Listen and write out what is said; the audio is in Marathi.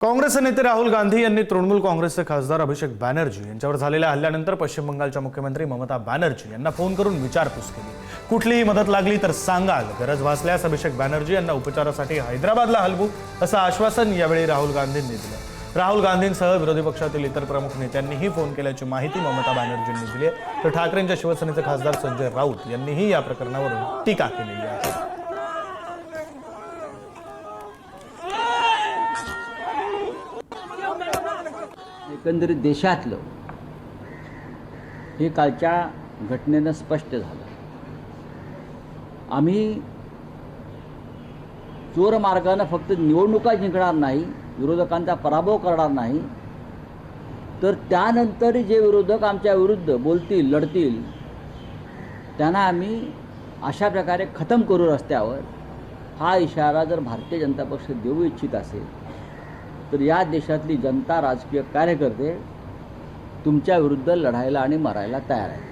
काँग्रेसचे नेते राहुल गांधी यांनी तृणमूल काँग्रेसचे खासदार अभिषेक बॅनर्जी यांच्यावर झालेल्या हल्ल्यानंतर पश्चिम बंगालच्या मुख्यमंत्री ममता बॅनर्जी यांना फोन करून विचारपूस केली। कुठलीही मदत लागली तर सांगाल, गरज भासल्यास अभिषेक बॅनर्जी यांना उपचारासाठी हैदराबादला हलवू असं आश्वासन यावेळी राहुल गांधींनी दिलं। राहुल गांधींसह विरोधी पक्षातील इतर प्रमुख नेत्यांनीही फोन केल्याची माहिती ममता बॅनर्जींनी दिली आहे। तर ठाकरेंच्या शिवसेनेचे खासदार संजय राऊत यांनीही या प्रकरणावरून टीका केलेली आहे। एकंदरीत देशातलं हे कालच्या घटनेनं स्पष्ट झालं। आम्ही चोर मार्गाने फक्त निवडणुका जिंकणार नाही, विरोधकांचा पराभव करणार नाही, तर त्यानंतर जे विरोधक आमच्या विरुद्ध बोलतील, लढतील, त्यांना आम्ही अशा प्रकारे खतम करू रस्त्यावर। हा इशारा जर भारतीय जनता पक्ष देऊ इच्छित असेल तर या देशातली जनता, राजकीय कार्यकर्ते तुमच्या विरुद्ध लढायला आणि मरायला तयार आहेत।